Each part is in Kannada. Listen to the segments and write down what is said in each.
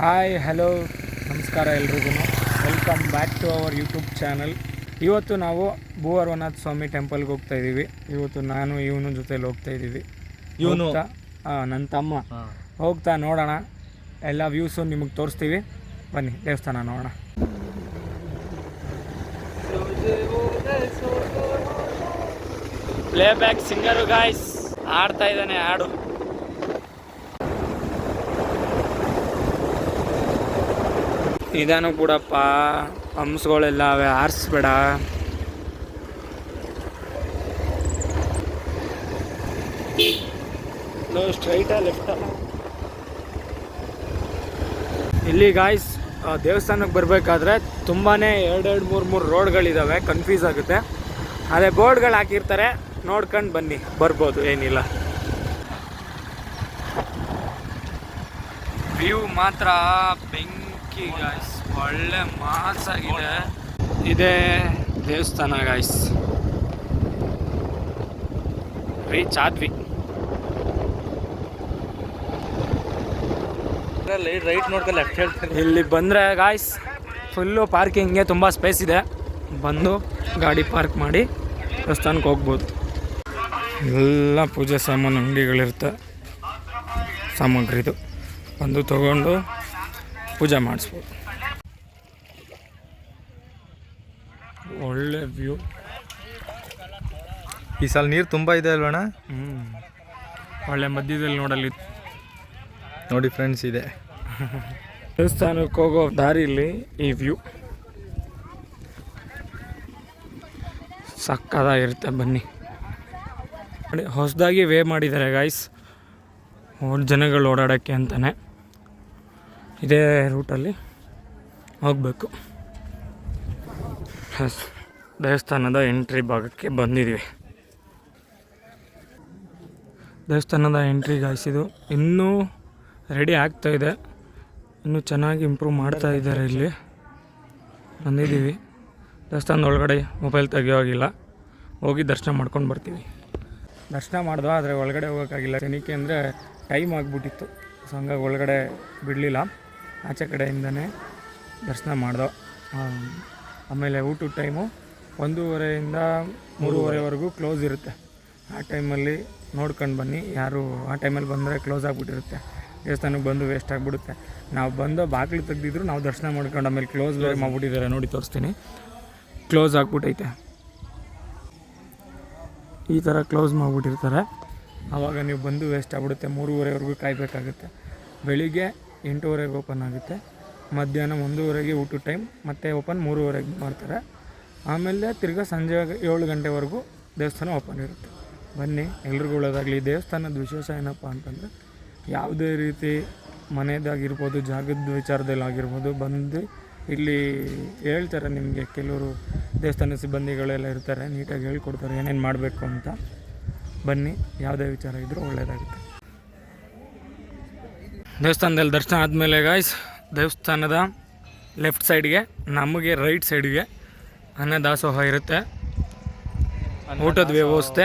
ಹಾಯ್ ಹಲೋ ನಮಸ್ಕಾರ ಎಲ್ರಿಗೂ. Welcome back to our YouTube channel. ಇವತ್ತು ನಾವು ಭೂವರವನಾಥ ಸ್ವಾಮಿ ಟೆಂಪಲ್ಗೆ ಹೋಗ್ತಾ ಇದ್ದೀವಿ. ಇವತ್ತು ನಾನು ಇವನ ಜೊತೆಲಿ ಹೋಗ್ತಾ ಇದ್ದೀವಿ. ಇವನು ನನ್ನ ತಮ್ಮ ಹೋಗ್ತಾ ನೋಡೋಣ, ಎಲ್ಲ ವ್ಯೂಸು ನಿಮಗೆ ತೋರಿಸ್ತೀವಿ. ಬನ್ನಿ ದೇವಸ್ಥಾನ ನೋಡೋಣ. ಪ್ಲೇ ಬ್ಯಾಕ್ ಸಿಂಗರು ಗಾಯ್ಸ್ ಆಡ್ತಾ ಇದ್ದಾನೆ ಹಾಡು. ಇದಾನು ಕೂಡಪ್ಪ, ಹಂಸಗಳೆಲ್ಲ ಅವೆ, ಆರಿಸ್ಬೇಡ. ಸ್ಟ್ರೈಟಾ ಲೆಫ್ಟಾ? ಇಲ್ಲಿ ಗಾಯ್ಸ್ ದೇವಸ್ಥಾನಕ್ಕೆ ಬರಬೇಕಾದ್ರೆ ತುಂಬಾ ಮೂರು ರೋಡ್ಗಳಿದ್ದಾವೆ, ಕನ್ಫ್ಯೂಸ್ ಆಗುತ್ತೆ. ಅದೇ ಬೋರ್ಡ್ಗಳು ಹಾಕಿರ್ತಾರೆ, ನೋಡ್ಕೊಂಡು ಬನ್ನಿ, ಬರ್ಬೋದು, ಏನಿಲ್ಲ. ವ್ಯೂ ಮಾತ್ರ ಬೆಂಕಿ ಗಾಯ್ಸ್, ಒಳ್ಳೆ ಮಾಸಾಗಿದೆ. ಇದೇ ದೇವಸ್ಥಾನ ಗಾಯ್ಸ್, ರೀಚ್ ಆದ್ವಿ. ರೈಟ್ ನೋಡ್ಕೊಂಡು ಲೆಫ್ಟ್ ಹೇಳ್ತಾರೆ. ಇಲ್ಲಿ ಬಂದರೆ ಗಾಯ್ಸ್ ಫುಲ್ಲು ಪಾರ್ಕಿಂಗ್ಗೆ ತುಂಬ ಸ್ಪೇಸ್ ಇದೆ. ಬಂದು ಗಾಡಿ ಪಾರ್ಕ್ ಮಾಡಿ ದೇವಸ್ಥಾನಕ್ಕೆ ಹೋಗ್ಬೋದು. ಎಲ್ಲ ಪೂಜೆ ಸಾಮಾನು ಅಂಗಡಿಗಳಿರುತ್ತೆ, ಸಾಮಗ್ರಿದು ಬಂದು ತಗೊಂಡು ಪೂಜೆ ಮಾಡಿಸ್ಬೋದು. ಒಳ್ಳೆ ವ್ಯೂ. ಈ ಸಲ ನೀರು ತುಂಬ ಇದೆ ಅಲ್ವಣ್ಣ? ಒಳ್ಳೆ ಮಧ್ಯದಲ್ಲಿ ನೋಡಿ ಫ್ರೆಂಡ್ಸ್, ಇದೆ ದೇವಸ್ಥಾನಕ್ಕೆ ಹೋಗೋ ದಾರಿಲಿ ಈ ವ್ಯೂ ಸಕ್ಕದಾಗಿರುತ್ತೆ. ಬನ್ನಿ, ಹೊಸದಾಗಿ ವೇ ಮಾಡಿದ್ದಾರೆ ಗಾಯ್ಸ್, ಜನಗಳು ಓಡಾಡೋಕ್ಕೆ ಅಂತಲೇ. ಇದೇ ರೂಟಲ್ಲಿ ಹೋಗಬೇಕು. ದೇವಸ್ಥಾನದ ಎಂಟ್ರಿ ಭಾಗಕ್ಕೆ ಬಂದಿದ್ದೀವಿ. ದೇವಸ್ಥಾನದ ಎಂಟ್ರಿ ಗಾಯ್ಸ್, ಇದು ಇನ್ನೂ ರೆಡಿ ಆಗ್ತಾಯಿದೆ, ಇನ್ನೂ ಚೆನ್ನಾಗಿ ಇಂಪ್ರೂವ್ ಮಾಡ್ತಾ ಇದ್ದಾರೆ. ಇಲ್ಲಿ ಬಂದಿದ್ದೀವಿ. ದೇವಸ್ಥಾನದ ಒಳಗಡೆ ಮೊಬೈಲ್ ತೆಗಿಯೋಗಿಲ್ಲ, ಹೋಗಿ ದರ್ಶನ ಮಾಡ್ಕೊಂಡು ಬರ್ತೀವಿ. ದರ್ಶನ ಮಾಡಿದ್ವ, ಆದರೆ ಒಳಗಡೆ ಹೋಗೋಕ್ಕಾಗಿಲ್ಲ. ಏನಕ್ಕೆ ಅಂದರೆ ಟೈಮ್ ಆಗಿಬಿಟ್ಟಿತ್ತು, ಸೊ ಹಂಗಾಗಿ ಒಳಗಡೆ ಬಿಡಲಿಲ್ಲ. ಆಚೆ ಕಡೆಯಿಂದನೇ ದರ್ಶನ ಮಾಡ್ದೋ. ಆಮೇಲೆ ಊಟದ ಟೈಮು 1:30 3:30ವರೆಗೂ ಕ್ಲೋಸ್ ಇರುತ್ತೆ. ಆ ಟೈಮಲ್ಲಿ ನೋಡ್ಕೊಂಡು ಬನ್ನಿ. ಯಾರು ಆ ಟೈಮಲ್ಲಿ ಬಂದರೆ ಕ್ಲೋಸ್ ಆಗಿಬಿಟ್ಟಿರುತ್ತೆ, ದೇವಸ್ಥಾನಕ್ಕೆ ಬಂದು ವೇಸ್ಟ್ ಆಗಿಬಿಡುತ್ತೆ. ನಾವು ಬಂದು ಬಾಗಿಲು ತೆಗೆದಿದ್ರು ನಾವು ದರ್ಶನ ಮಾಡ್ಕೊಂಡು ಆಮೇಲೆ ಕ್ಲೋಸ್ ಬೇರೆ ಮಾಡಿಬಿಟ್ಟಿದ್ದಾರೆ. ನೋಡಿ ತೋರಿಸ್ತೀನಿ, ಕ್ಲೋಸ್ ಆಗಿಬಿಟ್ಟೈತೆ. ಈ ಥರ ಕ್ಲೋಸ್ ಮಾಡಿಬಿಟ್ಟಿರ್ತಾರೆ, ಆವಾಗ ನೀವು ಬಂದು ವೇಸ್ಟ್ ಆಗಿಬಿಡುತ್ತೆ. 3:30ವರೆಗೂ ಕಾಯಬೇಕಾಗುತ್ತೆ. ಬೆಳಿಗ್ಗೆ 8:00 ಓಪನ್ ಆಗುತ್ತೆ, ಮಧ್ಯಾಹ್ನ 1:00ಗೆ ಊಟದ ಟೈಮ್, ಮತ್ತು ಓಪನ್ 3:00ಗೆ ಮಾಡ್ತಾರೆ. ಆಮೇಲೆ ತಿರ್ಗಾ ಸಂಜೆ 7 ಗಂಟೆವರೆಗೂ ದೇವಸ್ಥಾನ ಓಪನ್ ಇರುತ್ತೆ. ಬನ್ನಿ, ಎಲ್ರಿಗೂ ಒಳ್ಳೆಯದಾಗಲಿ. ದೇವಸ್ಥಾನದ ವಿಶೇಷ ಏನಪ್ಪ ಅಂತಂದರೆ, ಯಾವುದೇ ರೀತಿ ಮನೆಯದಾಗಿರ್ಬೋದು, ಜಾಗದ ವಿಚಾರದಲ್ಲಿ ಆಗಿರ್ಬೋದು, ಬಂದು ಇಲ್ಲಿ ಹೇಳ್ತಾರೆ ನಿಮಗೆ. ಕೆಲವರು ದೇವಸ್ಥಾನ ಸಿಬ್ಬಂದಿಗಳೆಲ್ಲ ಇರ್ತಾರೆ, ನೀಟಾಗಿ ಹೇಳ್ಕೊಡ್ತಾರೆ ಏನೇನು ಮಾಡಬೇಕು ಅಂತ. ಬನ್ನಿ, ಯಾವುದೇ ವಿಚಾರ ಇದ್ದರೂ ಒಳ್ಳೆಯದಾಗುತ್ತೆ. ದೇವಸ್ಥಾನದಲ್ಲಿ ದರ್ಶನ ಆದಮೇಲೆ ಗಾಯ್ಸ್, ದೇವಸ್ಥಾನದ ಲೆಫ್ಟ್ ಸೈಡ್ಗೆ, ನಮಗೆ ರೈಟ್ ಸೈಡ್ಗೆ ಅನ್ನದಾಸೋಹ ಇರುತ್ತೆ. ಊಟದ ವ್ಯವಸ್ಥೆ,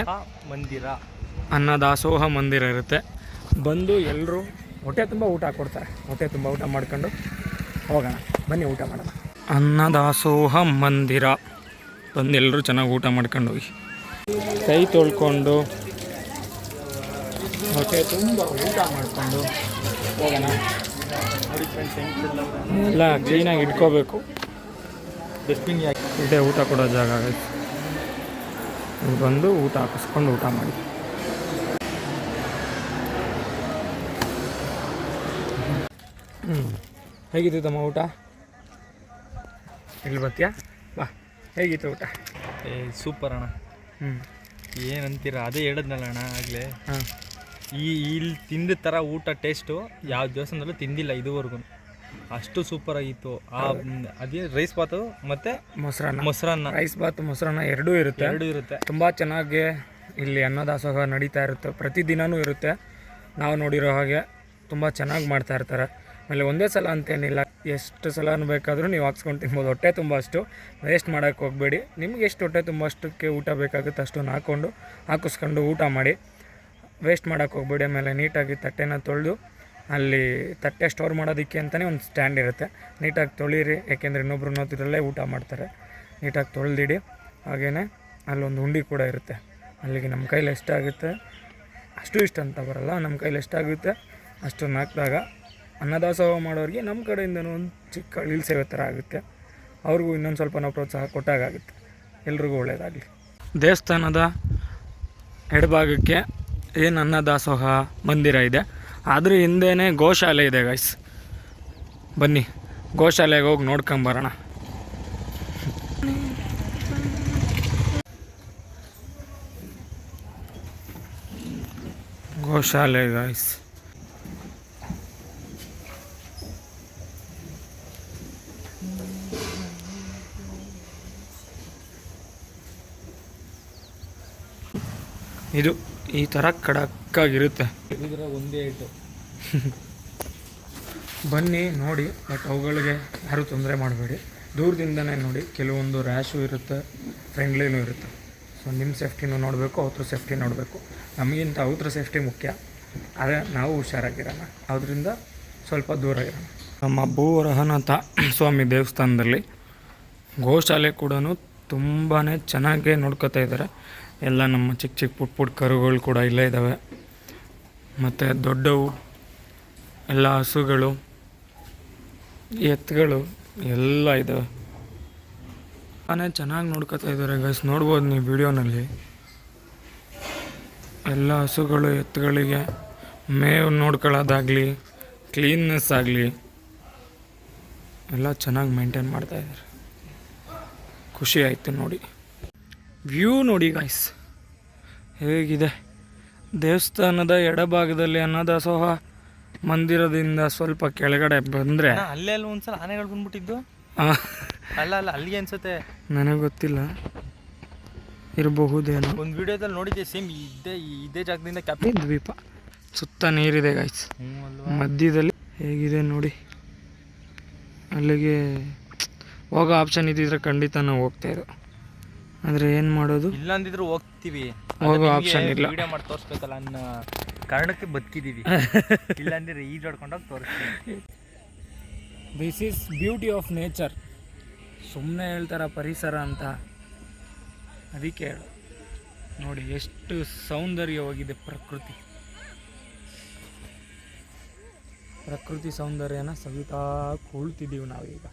ಅನ್ನದಾಸೋಹ ಮಂದಿರ ಇರುತ್ತೆ. ಬಂದು ಎಲ್ಲರೂ ಹೊಟ್ಟೆ ತುಂಬ ಊಟ ಕೊಡ್ತಾರೆ. ಹೊಟ್ಟೆ ತುಂಬ ಊಟ ಮಾಡ್ಕೊಂಡು ಹೋಗೋಣ, ಬನ್ನಿ ಊಟ ಮಾಡೋಣ. ಅನ್ನದಾಸೋಹ ಮಂದಿರ ಬಂದು ಎಲ್ಲರೂ ಚೆನ್ನಾಗಿ ಊಟ ಮಾಡ್ಕೊಂಡು ಹೋಗಿ, ಕೈ ತೊಳ್ಕೊಂಡು ಹೊಟ್ಟೆ ತುಂಬ ಊಟ ಮಾಡಿಕೊಂಡು ಹೋಗೋಣ. ಎಲ್ಲ ಕ್ಲೀನಾಗಿ ಇಟ್ಕೋಬೇಕು. ಇದೇ ಊಟ ಕೊಡೋ ಜಾಗ ಆಗುತ್ತೆ. ಬಂದು ಊಟ ಹಾಕಿಸ್ಕೊಂಡು ಊಟ ಮಾಡಿ. ಹೇಗಿತ್ತು ತಮ್ಮ ಊಟ? ಇಲ್ಲಿ ಬರ್ತೀಯಾ? ಬಾ, ಹೇಗಿತ್ತು ಊಟ? ಸೂಪರ್ ಅಣ್ಣ. ಏನಂತೀರ, ಅದೇ ಹೇಳಿದ್ನಲ್ಲ ಅಣ್ಣ ಆಗಲೇ. ಇಲ್ಲಿ ತಿಂದ ಥರ ಊಟ ಟೇಸ್ಟು ಯಾವ ದೇವಸ್ಥಾನದಲ್ಲೂ ತಿಂದಿಲ್ಲ ಇದುವರೆಗೂ. ಅಷ್ಟು ಸೂಪರಾಗಿತ್ತು. ಅದೇ ರೈಸ್ ಬಾತು ಮತ್ತು ಮೊಸರನ್ನ ರೈಸ್ ಬಾತು ಮೊಸರನ್ನ ಎರಡೂ ಇರುತ್ತೆ. ತುಂಬ ಚೆನ್ನಾಗಿ ಇಲ್ಲಿ ಅನ್ನದಾಸೋಹ ನಡೀತಾ ಇರುತ್ತೆ, ಪ್ರತಿದಿನವೂ ಇರುತ್ತೆ. ನಾವು ನೋಡಿರೋ ಹಾಗೆ ತುಂಬ ಚೆನ್ನಾಗಿ ಮಾಡ್ತಾ ಇರ್ತಾರೆ. ಆಮೇಲೆ ಒಂದೇ ಸಲ ಅಂತೇನಿಲ್ಲ, ಎಷ್ಟು ಸಲ ಬೇಕಾದರೂ ನೀವು ಹಾಕ್ಸ್ಕೊಂಡು ತಿನ್ಬೋದು. ಹೊಟ್ಟೆ ತುಂಬ ಅಷ್ಟು ವೇಸ್ಟ್ ಮಾಡೋಕ್ಕೆ ಹೋಗಬೇಡಿ. ನಿಮ್ಗೆ ಎಷ್ಟು ಹೊಟ್ಟೆ ತುಂಬ ಅಷ್ಟಕ್ಕೆ ಊಟ ಬೇಕಾಗುತ್ತೆ ಅಷ್ಟನ್ನು ಹಾಕ್ಕೊಂಡು ಹಾಕಿಸ್ಕೊಂಡು ಊಟ ಮಾಡಿ. ವೇಸ್ಟ್ ಮಾಡೋಕ್ಕೆ ಹೋಗ್ಬೇಡಿ. ಆಮೇಲೆ ನೀಟಾಗಿ ತಟ್ಟೆನ ತೊಳೆದು ಅಲ್ಲಿ ತಟ್ಟೆ ಸ್ಟೋರ್ ಮಾಡೋದಕ್ಕೆ ಅಂತಲೇ ಒಂದು ಸ್ಟ್ಯಾಂಡ್ ಇರುತ್ತೆ. ನೀಟಾಗಿ ತೊಳೀರಿ, ಯಾಕೆಂದರೆ ಇನ್ನೊಬ್ರು ಇನ್ನೊತ್ತಿರಲ್ಲೇ ಊಟ ಮಾಡ್ತಾರೆ. ನೀಟಾಗಿ ತೊಳೆದಿಡಿ. ಹಾಗೆಯೇ ಅಲ್ಲೊಂದು ಉಂಡೆ ಕೂಡ ಇರುತ್ತೆ. ಅಲ್ಲಿಗೆ ನಮ್ಮ ಕೈಲಿ ಎಷ್ಟಾಗುತ್ತೆ ಅಷ್ಟು ಇಷ್ಟ ಅಂತ ಬರಲ್ಲ, ನಮ್ಮ ಕೈಲಿ ಎಷ್ಟಾಗುತ್ತೆ ಅಷ್ಟನ್ನು ಹಾಕಿದಾಗ ಅನ್ನದಾಸೋಹ ಮಾಡೋರಿಗೆ ನಮ್ಮ ಕಡೆಯಿಂದನೂ ಒಂದು ಚಿಕ್ಕ ಇಳಿಲು ಸೇವೆ ಥರ ಆಗುತ್ತೆ. ಅವ್ರಿಗೂ ಇನ್ನೊಂದು ಸ್ವಲ್ಪ ನಾವು ಪ್ರೋತ್ಸಾಹ ಕೊಟ್ಟಾಗುತ್ತೆ. ಎಲ್ರಿಗೂ ಒಳ್ಳೆಯದಾಗಲಿ. ದೇವಸ್ಥಾನದ ಎಡಭಾಗಕ್ಕೆ ಏನು ಅನ್ನದಾಸೋಹ ಮಂದಿರ ಇದೆ, ಅದ್ರ ಹಿಂದೆಯೇ ಗೋಶಾಲೆ ಇದೆ ಗೈಸ್. ಬನ್ನಿ ಗೋಶಾಲೆಗೆ ಹೋಗಿ ನೋಡ್ಕೊಂಬರೋಣ. ಗೋಶಾಲೆ ಗೈಸ್. ಇದು ಈ ಥರ ಖಡಕ್ಕಾಗಿರುತ್ತೆ. ಇದರ ಒಂದೇ ಐಟು. ಬನ್ನಿ ನೋಡಿ, ಬಟ್ ಅವುಗಳಿಗೆ ಯಾರೂ ತೊಂದರೆ ಮಾಡಬೇಡಿ. ದೂರದಿಂದನೇ ನೋಡಿ. ಕೆಲವೊಂದು ರ್ಯಾಶು ಇರುತ್ತೆ, ಫ್ರೆಂಡ್ಲಿನೂ ಇರುತ್ತೆ. ಸೊ ನಿಮ್ಮ ಸೇಫ್ಟಿನೂ ನೋಡಬೇಕು, ಅವ್ರ ಸೇಫ್ಟಿ ನೋಡಬೇಕು. ನಮಗಿಂತ ಅವ್ರ ಸೇಫ್ಟಿ ಮುಖ್ಯ. ಆದರೆ ನಾವು ಹುಷಾರಾಗಿರೋಣ, ಅದರಿಂದ ಸ್ವಲ್ಪ ದೂರ ಇರೋಣ. ನಮ್ಮ ಭೂರಹನಾಥ ಸ್ವಾಮಿ ದೇವಸ್ಥಾನದಲ್ಲಿ ಗೋಶಾಲೆ ಕೂಡ ತುಂಬಾ ಚೆನ್ನಾಗೇ ನೋಡ್ಕೋತಾ ಇದ್ದಾರೆ. ಎಲ್ಲ ನಮ್ಮ ಚಿಕ್ಕ ಚಿಕ್ಕ ಪುಟ್ಟ ಪುಟ್ಟ ಕರುಗಳು ಕೂಡ ಇಲ್ಲೇ ಇದ್ದಾವೆ. ಮತ್ತು ದೊಡ್ಡವು ಎಲ್ಲ ಹಸುಗಳು, ಎತ್ತುಗಳು ಎಲ್ಲ ಇದ್ದಾವೆ. ತುಂಬಾ ಚೆನ್ನಾಗಿ ನೋಡ್ಕೋತಾ ಇದ್ದಾರೆ ಗೈಸ್. ನೋಡ್ಬೋದು ನೀವು ವಿಡಿಯೋನಲ್ಲಿ. ಎಲ್ಲ ಹಸುಗಳು ಎತ್ತುಗಳಿಗೆ ಮೇವು ನೋಡ್ಕೊಳ್ಳೋದಾಗಲಿ, ಕ್ಲೀನ್ನೆಸ್ ಆಗಲಿ ಎಲ್ಲ ಚೆನ್ನಾಗಿ ಮೇಂಟೈನ್ ಮಾಡ್ತಾಯಿದ್ದಾರೆ. ಖುಷಿ ಆಯಿತು ನೋಡಿ. ವ್ಯೂ ನೋಡಿ ಗಾಯ್ಸ್ ಹೇಗಿದೆ. ದೇವಸ್ಥಾನದ ಎಡಭಾಗದಲ್ಲಿ ಅನ್ನದಾಸೋಹ ಮಂದಿರದಿಂದ ಸ್ವಲ್ಪ ಕೆಳಗಡೆ ಬಂದರೆ ಅಲ್ಲೇ ಅಲ್ಲ ಒಂದ್ಸಲ ಆನೆಗಳು ಬಂದ್ಬಿಟ್ಟಿದ್ದು. ಅಲ್ಲ ಅಲ್ಲಿಗೆ ಅನ್ಸುತ್ತೆ, ನನಗೆ ಗೊತ್ತಿಲ್ಲ, ಇರಬಹುದೇನೋ. ಒಂದು ವಿಡಿಯೋದಲ್ಲಿ ನೋಡಿದ್ದೆ, ಸೇಮ್ ಇದೇ ಜಾಗದಿಂದ ದ್ವೀಪ ಸುತ್ತ ನೀರಿದೆ ಗಾಯ್ಸ್. ಮಧ್ಯದಲ್ಲಿ ಹೇಗಿದೆ ನೋಡಿ. ಅಲ್ಲಿಗೆ ಹೋಗೋ ಆಪ್ಷನ್ ಇದ್ದಿದ್ರೆ ಖಂಡಿತ ನಾವು ಹೋಗ್ತಾಯಿದ್ದು. ಆದರೆ ಏನು ಮಾಡೋದು, ಇಲ್ಲ ಅಂದಿದ್ರು ಹೋಗ್ತೀವಿ. ಹೋಗೋ ಆಪ್ಷನ್ ಇಲ್ಲ. ವಿಡಿಯೋ ಮಾಡಿ ತೋರಿಸ್ಬೇಕಲ್ಲ ಅನ್ನೋ ಕಾರಣಕ್ಕೆ ಬದುಕಿದ್ದೀವಿ. ಇಲ್ಲ ಅಂದ್ರೆ ಈಜಾಡ್ಕೊಂಡೋಗಿ ತೋರಿಸ್ತೀವಿ. This is beauty of nature. ಸುಮ್ಮನೆ ಹೇಳ್ತಾರೆ ಪರಿಸರ ಅಂತ, ಅದಕ್ಕೆ ಹೇಳು. ನೋಡಿ ಎಷ್ಟು ಸೌಂದರ್ಯವಾಗಿದೆ ಪ್ರಕೃತಿ ಸೌಂದರ್ಯನ ಸವಿತಾ ಕೂಳ್ತಿದ್ದೀವಿ ನಾವೀಗ.